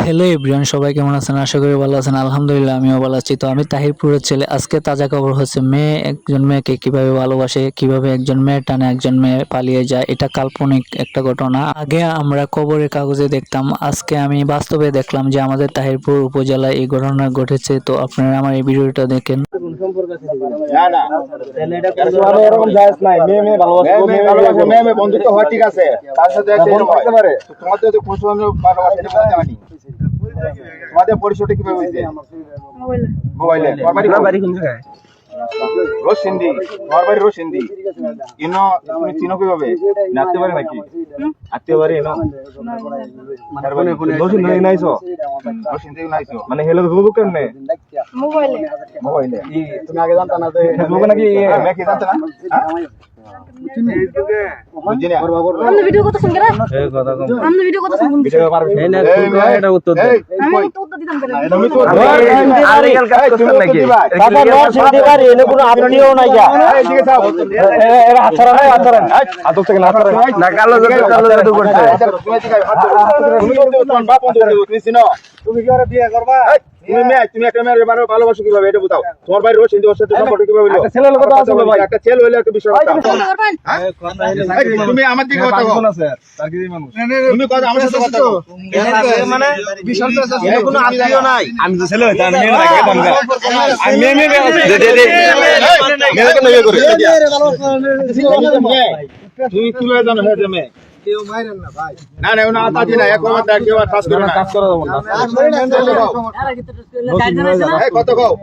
Hello everyone, সবাই কেমন আছেন? আশা করি ভালো আছেন। আলহামদুলিল্লাহ আমিও ভালো আছি। তো আমি তাহিরপুরের ছেলে। আজকে তাজা খবর হচ্ছে মেয়ে একজন মেয়েকে কিভাবে ভালোবাসে, কিভাবে একজন মেয়ে টানে একজন মেয়ে পালিয়ে যায়। এটা কাল্পনিক একটা ঘটনা। আগে আমরা খবরের কাগজে দেখতাম, আজকে আমি বাস্তবে দেখলাম যে আমাদের তাহিরপুর উপজেলায় এই ঘটনা ঘটেছে। তো আপনারা আমার এই ভিডিওটা দেখেন। না না এরকম জায়েজ নাই। মেয়ে ভালোবাসে, মেয়ে বন্ধুত্ব হয়, ঠিক আছে, তার সাথে একটা এরকম হতে পারে। তোমাদের তো খুশি আমি ভালোবাসা এটা বলতে পারি। তোমাদের পরিচয়টা কিভাবে হইছে? মোবাইলে। তোমার বাড়ি কোন জায়গায়? রোশিন্দি। তোমার বাড়ি রোশিন্দি। ইনো তুমি চিনো কিভাবে? নাচতে পারে নাকি? আত্মীয় বাড়ি এনো মানে রোশিন্দি নাইছো? রোশিন্দি নাইছো মানে হেলো গুগল কেমনে? মোবাইলে। মোবাইলে তুমি আগে জানতা না? ফেসবুকে নাকি আমি কি জানতা না? আমরা ভিডিও কথা শুন কেন? এই কথা কম। আমরা ভিডিও কথা শুন। ভিডিও পারবে না। এটা উত্তর দে। আমি উত্তর দিতাম কেন? তুমি তো আরেগাল কাজ করছ নাকি? বাবা রোশিন্দি বাড়ি এনে কোনো আপনিও নাই যা। এই ঠিক আছে, এরা হাতরা নাই হাতরা। আদব থেকে না হাতরা না। কালো জাদু করছে। তুমি তো তোমার বাপ বন্ধু তুমি চিনো? তুমি কি আরে বিয়ে করবা? তুমি একটা মেয়ের ভালোবাসো কিভাবে এটা বুঝাও। তোমার ভাই রোশিন্দি ওর সাথে সম্পর্ক কিভাবে হলো? একটা ছেলের কথা আছে ভাই, একটা ছেলে হইলে একটা বিষয় কথা। তুমি আমার দিকে কথা বলো। তার কি মানুষ? তুমি কথা আমার সাথে কথা বলো। মানে বিষয়টা আছে, এটা কোনো আত্মীয় নাই। আমি তো ছেলে হইতাম, মেয়ে না কেতাম গা। আমি মেয়ে দে মেয়ে কেন বিয়ে করে? তুমি তুলে জানো হে যে মেয়ে কেউ মাইরেন না ভাই। না না ওনা আতাজি না, একবার দেখ কেউ কাজ করে না, কাজ করে দেব না। এই কত কও?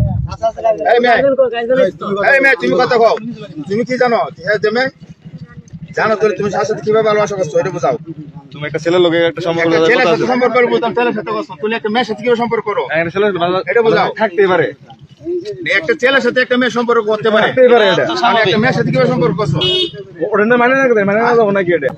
এই মেয়ে তুমি কত কও? তুমি কি জানো হে যে মেয়ে? জানো তো তুমি সাথে সাথে কিভাবে ভালোবাসা করছো এটা বুঝাও। তুমি একটা ছেলের লগে একটা সম্পর্ক করো, ছেলের সাথে সম্পর্ক করো, বুঝতাম ছেলের সাথে করছো, তুমি একটা মেয়ের সাথে কিভাবে সম্পর্ক করো? একটা ছেলের এটা বুঝাও। থাকতে পারে একটা ছেলের সাথে একটা মেয়ে সম্পর্ক করতে পারে, থাকতে পারে। এটা একটা মেয়ের সাথে কিভাবে সম্পর্ক করছো? ওটা মানে না যাবো নাকি এটা?